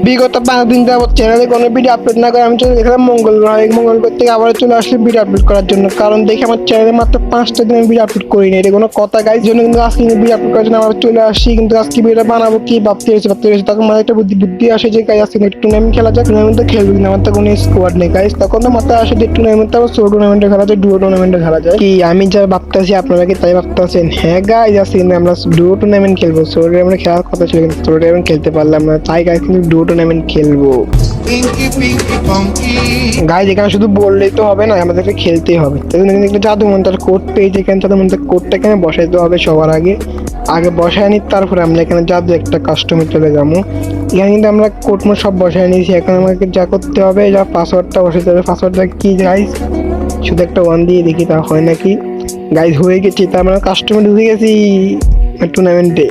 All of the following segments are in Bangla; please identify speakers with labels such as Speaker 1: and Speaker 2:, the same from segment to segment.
Speaker 1: বিগত 5 দিন যাবত চ্যানেলে কোনো ভিডিও আপলোড না করে আমি চলে গেছিলাম মঙ্গলবার থেকে আবার চলে আসলাম ভিডিও আপলোড করার জন্য। কারণ দেখি আমার চ্যানেলে মাত্র 5টা দিন ভিডিও আপলোড করি না, এটা কোনো কথা গাইজ। জন্য কিন্তু আজকে ভিডিও আপলোড করার জন্য আবার চলে আসি। কিন্তু আজকে ভিডিওটা বানাবো কি ভাবতে হয়েছে তখন মানে একটা বুদ্ধি আসে যে গাইজ আজকে একটু টুর্নামেন্ট খেলা যাক। টুর্নামেন্ট তো খেলবো কিন্তু আমার তো কোনো স্কোয়াড নেই গাইজ। তখন তো মাথায় আসে যে টুর্নামেন্ট তো ছোট টুর্নামেন্টে খেলা যায়, ডুও টুর্নামেন্টে খেলা যায়। কি আমি যা ভাবতেছি আপনারা কি তাই ভাবতেছেন? হ্যাঁ গাইজ, আজকে কিন্তু আমরা ডুও টুর্নামেন্ট খেলবো। ছোট টুর্নামেন্ট খেলার কথা ছিল কিন্তু ছোট টুর্নামেন্ট খেলতে পারলাম না, তাই গাইজ কিন্তু ডুও টুর্নামেন্ট খেলবো। গাইজ এখানে শুধু বললেই তো হবে না, আমাদেরকে খেলতেই হবে। তাই জন্য কিন্তু জাদু মন্ত্রের কোড পেয়েছি, এখানে জাদু মন্ত্রের কোডটা এখানে বসাইতে হবে সবার আগে বসায় নি, তারপরে আমরা এখানে জাদু একটা কাস্টমে চলে যাবো। এখানে কিন্তু আমরা কোড মোড সব বসায় নিয়েছি। এখন আমাকে যা করতে হবে, যা পাসওয়ার্ডটা বসাতে হবে। পাসওয়ার্ডটা কি গাইজ? শুধু একটা 1 দিয়ে দেখি তা হয় নাকি। গাইজ হয়ে গেছি, তা আমরা কাস্টমে ঢুকে গেছি টুর্নামেন্টে।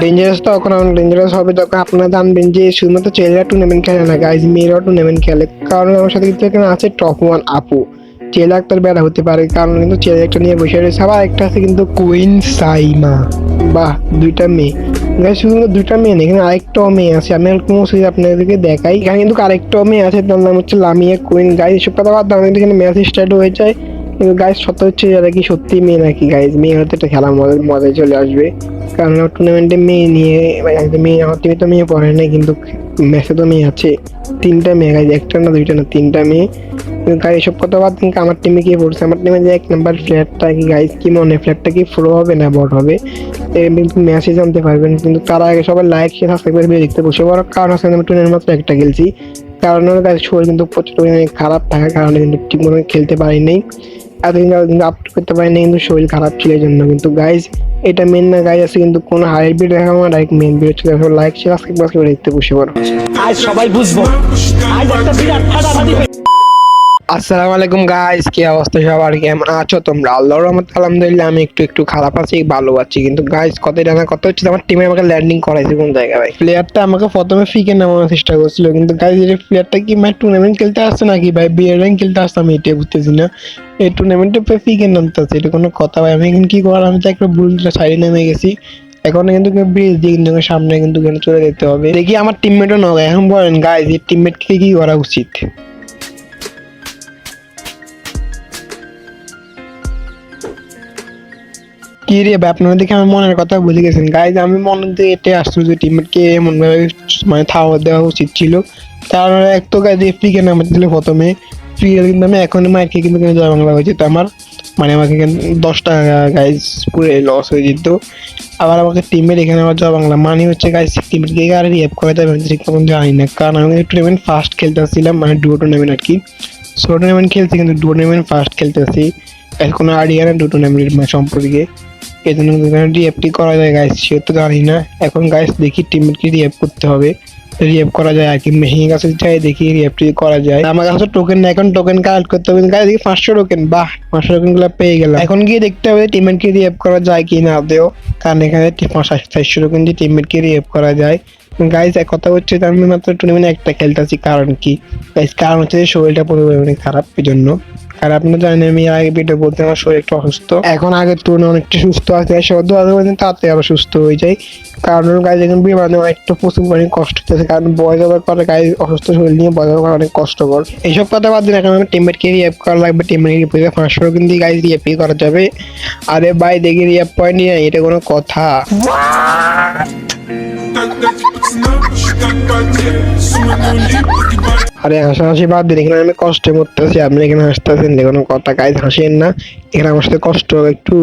Speaker 1: ডেঞ্জারাস তো এখন ডেঞ্জারাস হবে যখন আপনারা জানবেন যে শুধুমাত্র ছেলেরা টুর্নামেন্ট খেলে না গাইজ, মেয়েরাও টুর্নামেন্ট খেলে। কারণ আমার সাথে কিন্তু এখানে আছে টপ 1 আপু। ছেলে একটার বেড়া হতে পারে, কারণ কিন্তু ছেলে একটা নিয়ে বসে রয়েছে। আবার একটা আছে কিন্তু কুইন সাইমা। বাহ, 2টা মেয়ে গাইজ। শুধুমাত্র 2টা মেয়ে নেই, এখানে আরেকটাও মেয়ে আছে। আমি আপনাদেরকে দেখাই। এখানে কিন্তু আরেকটাও মেয়ে আছে, তার নাম হচ্ছে লামিয়া কুইন। গাইজ এসব কথা বাদ দাও, এখানে ম্যাচ স্টার্ট হয়ে যায়। কিন্তু গাইজ সত্য হচ্ছে যারা কি সত্যি মেয়ে নাকি গাইজ? মেয়ে হতে একটা খেলা মজায় চলে আসবে। কারণ টুর্নামেন্টে মেয়ে নিয়ে মেয়ে আমার টিমে তো মেয়ে পড়ে না, কিন্তু ম্যাচে তো মেয়ে আছে 3টা মেয়ে গাইজ, 1টা না 2টা না 3টা মেয়ে। গাইজ এসব কথা বাদ কিন্তু আমার টিমে কি পড়ছে? আমার টিমে যে 1 নাম্বার ফ্ল্যাটটা কি গাইজ, কি মনে ফ্ল্যাটটা কি প্রো হবে না বট হবে? কিন্তু ম্যাচে জানতে পারবেন। কিন্তু তার আগে সবাই লাইক শেয়ার সাবস্ক্রাইব করে ভিডিও দেখতে বসে পড়ো। কারণ আছে আমি টুর্নামেন্ট মাত্র একটা খেলছি, কারণ গাইজ শরীর কিন্তু প্রচুর খারাপ থাকার কারণে কিন্তু ঠিক মতো খেলতে পারি নাই। এতদিন কিন্তু আপলোড করতে পারিনি, কিন্তু শরীর খারাপ ছিল এই জন্য। কিন্তু গাইজ এটা মেন না গাইজ, আছে কিন্তু কোনো হাইলাইট ভিডিও দেখা আমার ডাইরেক্ট মেন ভিডিও চলে আসবে। লাইক শেয়ার সাবস্ক্রাইব করে দেখতে বসে পড়ো।
Speaker 2: আজ সবাই বুঝবো আজ একটা বিরাট ফাটাফাটি।
Speaker 1: আসসালামু আলাইকুম গাইজ, কি অবস্থা সবার? কেমন আছো তোমরা? আল্লাহর রহমতে আলহামদুলিল্লাহ আমি একটু খারাপ আছি, ভালো আছি। কিন্তু গাইজ কথা হচ্ছে আমার টিমে আমাকে ল্যান্ডিং করাইছে কোন জায়গায় ভাই? প্লেয়ারটা আমাকে প্রথমে ফিকে নামানোর চেষ্টা করছিল, কিন্তু গাইজ এই প্লেয়ারটা কি মানে টুর্নামেন্ট খেলতে আসছে নাকি ভাই? বিয়ার র্যাঙ্ক খেলতে আসছে, আমি এটা বুঝতেছি না। এই টুর্নামেন্টে ফিকে নামতে আসছে, এটা কোনো কথা ভাই? আমি এখন কি করার? আমি তো একটা ভুল সাইডে নেমে গেছি। এখন কিন্তু ব্রিজ দিয়ে কিন্তু সামনে কিন্তু চলে যেতে হবে। দেখি আমার টিমমেটও নয়। এখন বলেন গাইজ এই টিমমেটকে কি করা উচিত? কি রে ভাই, আপনারা দেখে আমার মনের কথা ভুলে গেছেন গাইজ। আমি মনে দিয়ে এটা আশ্চর্য, টিমমেটকে এমন ভাবে মানে থাওয়া দেওয়া উচিত ছিল। কারণ এক তো গাইজ ফ্রিকে নামে দিল প্রথমে, ফ্রি কিন্তু আমি এখন মাইকে কিন্তু জয় বাংলা হয়ে যেত আমার, মানে আমাকে 10 টাকা গাইজ পুরো লস হয়ে যেত। আবার আমাকে টিমমেট এখানে আবার জয় বাংলা মানে হচ্ছে গাইজ টিমমেটকে আর রিঅ্যাপ করে দেবে ঠিক মতন জানি না। কারণ আমি টুর্নামেন্ট ফার্স্ট খেলতে আসছিলাম, মানে ডুও টুর্নামেন্ট আর কি। ছোট টুর্নামেন্ট খেলছি কিন্তু ডুও টুর্নামেন্ট ফার্স্ট খেলতেছি। এখন আইডিয়া না ডুও টুর্নামেন্টের সম্পর্কে, এই জন্য রিঅ্যাপটি করা যায় গাইস সে তো জানি না। এখন গাইস দেখি টিমমেটকে রিঅ্যাপ করতে হবে, রিঅ্যাপ করা যায় আর কি। মেহিং কাছে যাই দেখি রিঅ্যাপটি করা যায়। আমার কাছে টোকেন না, এখন টোকেন কালেক্ট করতে হবে গাইস। দেখি 500 টোকেন, বাহ 500 টোকেন গুলো পেয়ে গেলাম। এখন গিয়ে দেখতে হবে টিমমেটকে রিঅ্যাপ করা যায় কি না দেও, কারণ এখানে 400 টোকেন দিয়ে টিমমেটকে রিঅ্যাপ করা যায়। গাইস এক কথা হচ্ছে আমি মাত্র টুর্নামেন্ট একটা খেলতেছি, কারণ কি গাইস? কারণ হচ্ছে শরীরটা পুরোপুরি খারাপ, এই জন্য। আর আপনারা জানেন আমি আগে ভিডিও বলতে আমার শরীর একটু অসুস্থ, এখন আগের তুলনায় অনেকটা সুস্থ আছে। সদ্য তাতে আরো সুস্থ হয়ে যায়। কারণ গাইজ এখন বিমানে একটু প্রচুর পরিমাণে কষ্ট হচ্ছে, কারণ বয়স হওয়ার পরে গাইজ অসুস্থ শরীর নিয়ে বয়স হওয়ার অনেক কষ্টকর। এইসব কথা বাদ দিন, এখন আমি টিমমেটকে রিঅ্যাপ করা লাগবে। টিমমেটকে 500 কিন্তু গাইজ রিঅ্যাপ করা যাবে। আরে ভাই দেখি রিঅ্যাপ পয়েন্ট নিয়ে, এটা কোনো কথা? আরে হাসাহাসি বাদ দিন, এখানে আমি কষ্টে মরতেছি, আপনি এখানে হাসতেছেন, কোনো কথা গাইজ? হাসেন না, এখানে আমার সাথে কষ্ট একটু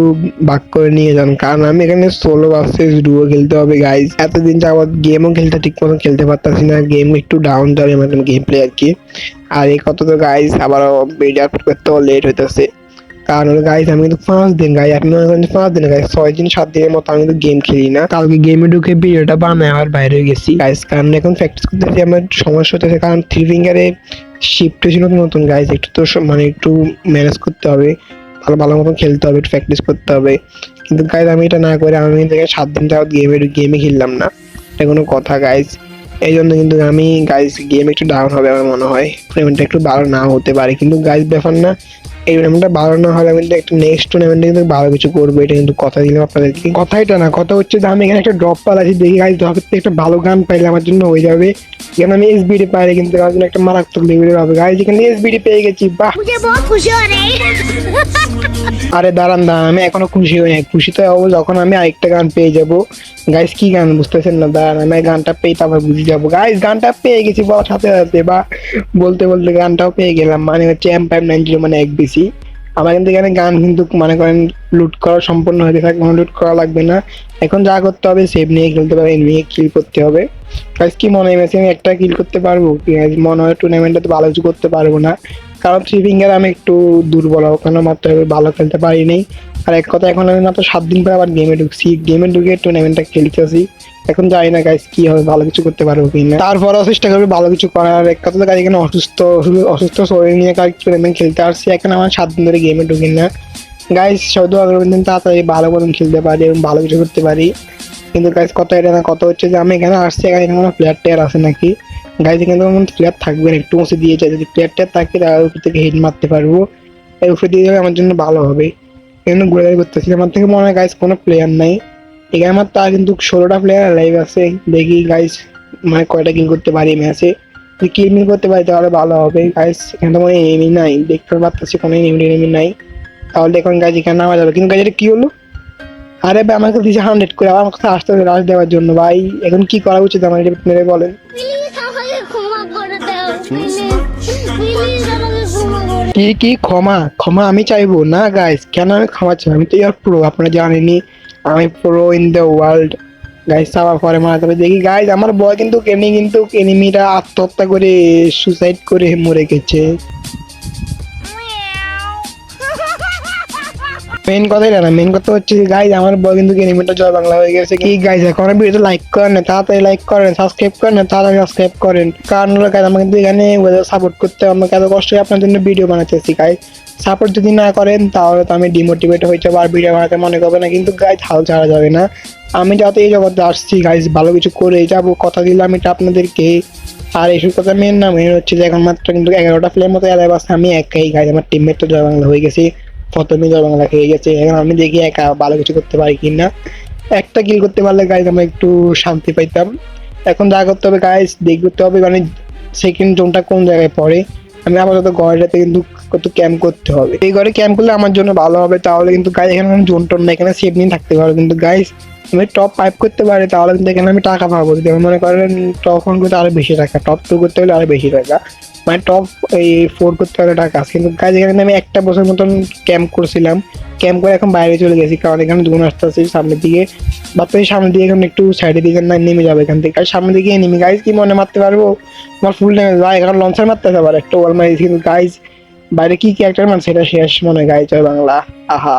Speaker 1: ভাগ করে নিয়ে যান। কারণ আমি এখানে সোলো ভার্সেস ডুও খেলতে হবে গাইজ। এতদিন যাবত গেমও খেলতে ঠিক মতো খেলতে পারতাছি না, গেম একটু ডাউন যাবে মানে গেম প্লে আর কি। আর এই কত তো গাইজ আবার ভিডিও আপলোড করতেও লেট হইতেছে। কারণ গাইজ আমি কিন্তু 5 দিন গাইজ, আপনি 5 দিন গাইজ 6 দিন 7 দিনের মতো আমি কিন্তু গেম খেলি না। কালকে গেমে ঢুকে ভিডিওটা বানায় আবার বাইরে গেছি গাইজ, কারণ এখন প্র্যাকটিস করতেছি। আমার সমস্যা হতেছে কারণ 3 ফিঙ্গারে শিফট ছিল নতুন গাইজ, একটু তো মানে একটু ম্যানেজ করতে হবে, ভালো মতন খেলতে হবে, একটু প্র্যাকটিস করতে হবে। কিন্তু গাইজ আমি এটা না করে আমি কিন্তু 7 দিন যাওয়ার গেমে খেললাম না, এটা কোনো কথা গাইজ? এই জন্য কিন্তু আমি গাইজ গেম একটু ডাউন হবে আমার মনে হয়, পেমেন্টটা একটু ভালো নাও হতে পারে। কিন্তু গাইজ ব্যাপার না, এই টুর্নামেন্টটা ভালো না হলে কিন্তু একটা নেক্সট টুর্নামেন্টে কিন্তু ভালো কিছু করবো, এটা কিন্তু কথা দিলাম আপনাদেরকে। কথা এটা না, কথা হচ্ছে যে আমি এখানে একটা ড্রপ পালাচ্ছি, দেখি গাইজ ড্রপের থেকে একটা ভালো গান পাইলে আমার জন্য হয়ে যাবে। এখানে আমি এসবিডি পাইলে কিন্তু আমার জন্য একটা মারাত্মক লেভেলের হবে গাইজ। এখানে এসবিডি পেয়ে গেছি, বাহ!
Speaker 3: मुझे बहुत खुशी हो रही है।
Speaker 1: আরে দাঁড়ান দাঁড়ান, আমি এখনো খুশি হই নাই। খুশি তো হবো যখন আমি আরেকটা গান পেয়ে যাবো। গাইজ কি গান বুঝতেছেন না? দাঁড়ান, আমি গানটা পেয়ে তারপর বুঝে যাবো। গাইজ গানটা পেয়ে গেছি বলার সাথে সাথে, বা বলতে বলতে গানটাও পেয়ে গেলাম। মানে হচ্ছে M590, মানে এক বিসি। আমার কিন্তু এখানে গান কিন্তু মনে করেন লুট করা সম্পূর্ণ হয়ে গেছে, কোনো লুট করা লাগবে না। এখন যা করতে হবে সেভ নিয়ে খেলতে হবে, নিয়ে কিল করতে হবে। গাইজ কি মনে হয় ম্যাচে আমি একটা কিল করতে পারবো? কি guys, মনে হয় টুর্নামেন্টে তো ভালো কিছু করতে পারবো না, কারণ থ্রি ফিঙ্গার আমি একটু দুর্বল, ওখানে মাত্র ভালো খেলতে পারিনি। আর এক কথা, এখন আমি মাত্র 7 দিন পরে আবার গেমে ঢুকছি, গেমে ঢুকে টুর্নামেন্টটা খেলতেছি। এখন জানি না গাইস কি হবে, ভালো কিছু করতে পারবো কিনা। তারপরেও চেষ্টা করবো ভালো কিছু করার। এক কথা তো গাইস, এখানে অসুস্থ শরীর নিয়ে কাজ টুর্নামেন্ট খেলতে আসছি। এখন আমার 7 দিন ধরে গেমে ঢুকি না গাইস। শুধু আগামী দিন তাড়াতাড়ি ভালো মতন খেলতে পারি এবং ভালো কিছু করতে পারি। কিন্তু গাইস কথা এটা না, কথা হচ্ছে যে আমি এখানে আসছি, এখানে কোনো প্লেয়ার টেয়ার আছে নাকি? গাইজ এখানে তো প্লেয়ার থাকবে না, একটু মুছে দিয়ে যায়। যদি প্লেয়ার টেয়ার থাকে তাহলে উপর থেকে হেড মারতে পারবো, এই উপরে দিয়ে যাবে আমার জন্য ভালো হবে। এখানে ঘুরে ঘুরে করতেছি, আমার থেকে মনে হয় গাইজ কোনো প্লেয়ার নাই এখানে। আমার তার কিন্তু 16টা প্লেয়ার লাইভ আছে। দেখি গাইজ মানে কয়টা কিল করতে পারি ম্যাচে। যদি কিল মিল করতে পারি তাহলে ভালো হবে গাইজ। এখানে তো কোনো এনিমি নাই, দেখতে পাচ্ছি কোনো এনিমি নাই। তাহলে এখন গাইজ এখানে নামা যাবে। কিন্তু গাইজ এটা কি হলো? আরে ভাই আমাকে দিয়েছে 100 করে, আমার কাছে আসতে হবে রাশ দেওয়ার জন্য। ভাই এখন কি করা উচিত আমার, এটা আপনারা বলেন।
Speaker 3: প্লিজ আমাকে ক্ষমা করে দাও, প্লিজ প্লিজ আমাকে ক্ষমা করে।
Speaker 1: কি ক্ষমা? ক্ষমা আমি চাইবো না গাইস, কেন আমি ক্ষমা চাই? আমি তো ইয়ার প্রো, আপনারা জানেনই আমি pro in the world guys. চাওয়ার পরে মারা যাবে। দেখি গাইস আমার বয় কিন্তু এনিমিরা আত্মহত্যা করে, সুসাইড করে মরে গেছে। মেইন কথা এটা না, মেইন কথা হচ্ছে গাইজ আমার বয় কিন্তু এনিমিটা জয় বাংলা হয়ে গেছে। কি গাইজ এখন ভিডিওটা লাইক করেন না, তাড়াতাড়ি লাইক করেন, সাবস্ক্রাইব করেন না, তাড়াতাড়ি সাবস্ক্রাইব করেন। কারণ হলো গাইজ আমাকে কিন্তু এখানে সাপোর্ট করতে হবে, আমাকে এত কষ্ট করে আপনার জন্য ভিডিও বানাতেছি গাইজ। সাপোর্ট যদি না করেন তাহলে তো আমি ডিমোটিভেট হয়ে যাবো, আর ভিডিও বানাতে মনে করবে না। কিন্তু গাইজ হাল ছাড়া যাবে না। আমি যাতে এই জগতে আসছি গাইজ ভালো কিছু করে যাবো, কথা দিলাম এটা আপনাদেরকে। আর এইসব কথা মেন না, মেন হচ্ছে যে এখন মাত্র কিন্তু 11টা প্লেয়ার মতো অ্যালাইভ আছে, আমি একাই গাইজ। আমার টিমমেট তো জয় বাংলা হয়ে গেছে, প্রথমে জয় বাংলা খেয়ে গেছে। এখন আমি দেখি একা ভালো কিছু করতে পারি কিনা। একটা কিল করতে পারলে গাইজ আমরা একটু শান্তি পাইতাম। এখন যা করতে হবে গাইজ, দেখতে হবে মানে সেকেন্ড জোনটা কোন জায়গায় পড়ে। আমি আপাতত ঘরটাতে কিন্তু কত ক্যাম্প করতে হবে, এই ঘরে ক্যাম্প করলে আমার জন্য ভালো হবে। তাহলে কিন্তু গাইজ এখানে কোনো জোন টোন না, এখানে সেফ নিয়ে থাকতে পারবো। কিন্তু গাইজ আমি টপ 5 করতে পারি তাহলে কিন্তু এখানে আমি টাকা পাবো। যদি আমি মনে করেন টপ 1 করতে আরো বেশি টাকা, টপ 2 করতে হলে আরো বেশি টাকা, মানে টপ 4 করতে হলে টাকা আছে। কিন্তু গাইজ এখানে আমি একটা বছর মতন ক্যাম্প করছিলাম, ক্যাম্প করে এখন বাইরে চলে গেছি, কারণ এখানে জোন আসতে আসছে সামনের দিকে। বাচ্চাদের সামনের দিকে এখন একটু সাইডের দিকে না নেমে যাবে এখান থেকে, আর সামনের দিকে নেমে গাইজ কি মনে মারতে পারবো? আমার ফুল ড্যামেজ ভাই, এখন লঞ্চার মারতে হবে আবার একটা ওয়াল মারিয়েছি। কিন্তু গাইজ বাইরে কি ক্যারেক্টার মান সেটা শেষ মনে হয় গাইজ জয় বাংলা। আহা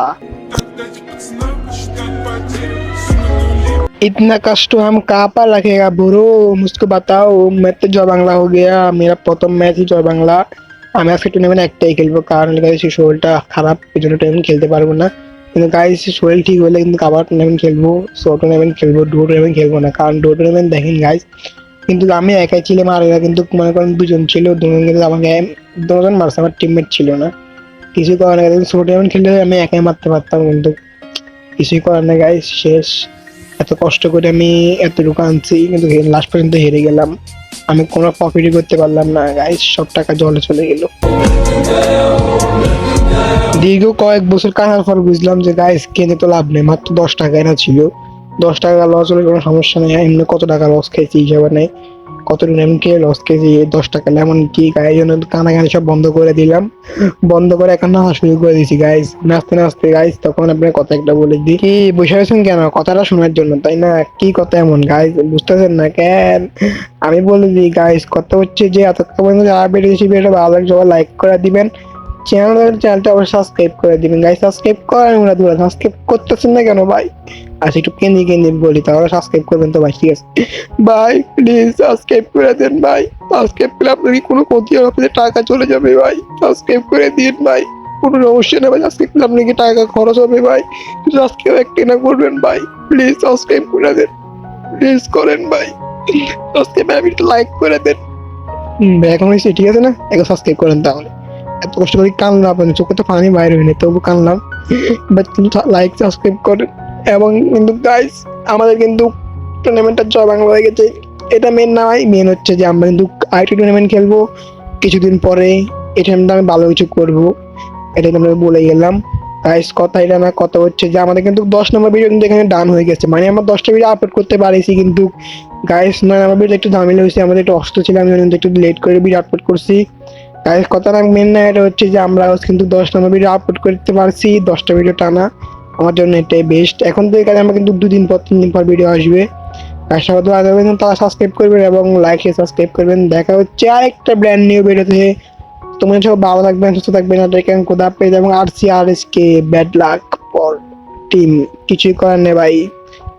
Speaker 1: इतना कष्ट हम कहाँ पर रखेगा ब्रो, मुझको बताओ। मैं तो जय बांग्ला हो गया, मेरा प्रथम मैच ही जय बांग्ला। আমি আজকে টুর্নামেন্ট একটাই খেলবো, কারণ গাইস শরীরটা খারাপ, এই জন্য টুর্নামেন্ট খেলতে পারবো না। কিন্তু গাইস শরীর ঠিক হলে কিন্তু আবার টুর্নামেন্ট খেলবো, শো টুর্নামেন্ট খেলবো, ডো টুর্নামেন্ট খেলবো না। কারণ ডো টুর্নামেন্ট দেখেন গাইস, কিন্তু আমি একাই ছিলাম, আর এরা কিন্তু মনে করেন দুজন ছিল, দুজন কিন্তু আমাকে দুজন মারছে, আমার টিমমেট ছিল না। কিছু করার না, শো টুর্নামেন্ট খেললে আমি একাই মারতে পারতাম, কিন্তু কিছুই করার না গাইস। শেষ, এত কষ্ট করে আমি এতটুকু আনছি, কিন্তু লাস্ট পর্যন্ত হেরে গেলাম। আমি কোনো প্রফিটই করতে পারলাম না গাইস, সব টাকা জলে চলে গেল। দীর্ঘ কয়েক বছর কাটার পর বুঝলাম যে গাইস কিনে তো লাভ নেই, মাত্র 10 টাকা না ছিল। 10 টাকা লস হলে কোনো সমস্যা নেই, এমনি কত টাকা লস খেয়েছি হিসাবে নেই, কত এমনকি লস খেয়েছি 10 টাকা। এমন কি গাইস জন্য কানাকানি সব বন্ধ করে দিলাম, বন্ধ করে এখন নাচা শুরু করে দিয়েছি গাইস। নাচতে নাচতে গাইস তখন আপনার কথা একটা বলে দিই। কি বসে আছেন কেন? কথাটা শোনার জন্য তাই না? কি কথা এমন গাইস, বুঝতেছেন না কেন? আমি বলে দিই গাইস, কথা হচ্ছে যে এতক্ষণ পর্যন্ত যারা বেরিয়েছি ভিডিওটা ভালো লাগে সবাই লাইক করে দিবেন, চ্যানেলটা অবশ্যই সাবস্ক্রাইব করে দিবেন গাইস। সাবস্ক্রাইব করেন ওরা, দূরে সাবস্ক্রাইব করতেছেন না কেন ভাই? আচ্ছা একটু কেন্দ্রে বলি, তাহলে সাবস্ক্রাইব করবেন তো ভাই, ঠিক আছে ভাই? প্লিজ সাবস্ক্রাইব করে দেন ভাই, সাবস্ক্রাইব করলে আপনার কি কোনো ক্ষতি হবে? আপনাদের টাকা চলে যাবে ভাই, সাবস্ক্রাইব করে দিন ভাই, কোনো সমস্যা নেই ভাই। সাবস্ক্রাইব করলে আপনার কি টাকা খরচ হবে ভাই, সাবস্ক্রাইব একটা না করবেন ভাই, প্লিজ সাবস্ক্রাইব করে দেন, প্লিজ করেন ভাই। সাবস্ক্রাইব আমি একটু লাইক করে দেন। এখন হয়েছে ঠিক আছে না? এখন সাবস্ক্রাইব করেন তাহলে এত কষ্ট করে কানলাম, আপনাদের চোখে তো পানি বাইরে হয়নি, তবু কানলাম। বাট কিন্তু লাইক সাবস্ক্রাইব করেন। এবং কিন্তু গাইস আমাদের কিন্তু টুর্নামেন্টটা জয় বাংলা হয়ে গেছে। এটা মেন নয়, মেন হচ্ছে যে আমরা কিন্তু আইটি টুর্নামেন্ট খেলবো কিছুদিন পরে। এটা আমি ভালো কিছু করবো, এটা আমরা বলে গেলাম গাইস। কথা এটা না, কথা হচ্ছে যে আমাদের কিন্তু 10 নম্বর ভিডিও কিন্তু এখানে ডান হয়ে গেছে, মানে আমরা 10টা ভিডিও আপলোড করতে পারিছি। কিন্তু গাইস 9 নম্বর ভিডিও একটু ঝামেলা হয়েছে, আমাদের একটু অসুস্থ ছিল, আমি কিন্তু একটু লেট করে ভিডিও আপলোড করছি গাইস। কথাটা মেন না, এটা হচ্ছে যে আমরা কিন্তু 10 নম্বর ভিডিও আপলোড করতে পারছি, 10টা ভিডিও টানা। আমার জন্য এটাই বেস্ট। এখন থেকে কাজে আমরা কিন্তু 2 দিন পর 3 দিন পর ভিডিও আসবে। আর সবাই দোয়া করবেন, তারা সাবস্ক্রাইব করবেন এবং লাইক সাবস্ক্রাইব করবেন। দেখা হচ্ছে আরেকটা ব্র্যান্ড নিউ ভিডিওতে। তোমরা সব ভালো থাকবেন, সুস্থ থাকবেন, টেকেন খোদা হাফেজ। এবং RCRSK bad luck for team, কিছুই করার নেই ভাই,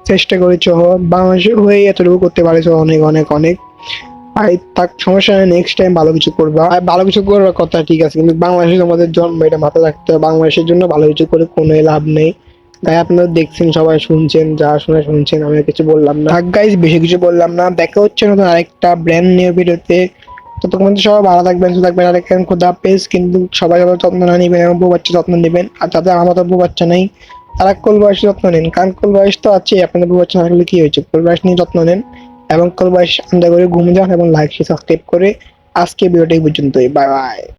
Speaker 1: চেষ্টা করেছো, বাংলাদেশের হয়ে এতটুকু করতে পারেছো, অনেক অনেক অনেক ভাই। থাক, সমস্যা নেই, নেক্সট টাইম ভালো কিছু করবা। আর ভালো কিছু করার কথা ঠিক আছে, কিন্তু বাংলাদেশে তোমাদের জন্ম, এটা মাথায় রাখতে হবে। বাংলাদেশের জন্য ভালো কিছু করে কোনো লাভ নেই। তাই আপনারা দেখছেন, সবাই শুনছেন, যা শুনে শুনছেন, আমি আর কিছু বললাম না। থাক গাইস, বেশি কিছু বললাম না। দেখা হচ্ছে নতুন আরেকটা ব্র্যান্ড নিউ ভিডিওতে। তো তখন সবাই ভালো থাকবেন, সুস্থ থাকবেন, আর একদম খোদা হাফেজ। কিন্তু সবাই সবার যত্ন না নেবেন এবং বউ বাচ্চা যত্ন নেবেন। আর যাদের আমার মতো বউ বাচ্চা নেই, তারা কোল বয়সে যত্ন নেন, কারণ কোল বয়স তো আছে, আপনাদের বউ বাচ্চা না থাকলে কি হয়েছে, কোল বয়স নিয়ে যত্ন নেন এবং কোল বয়স আন্দা করে ঘুমিয়ে যান এবং লাইক সাবস্ক্রাইব করে। আজকে ভিডিওটা এই পর্যন্তই, বাই বাই।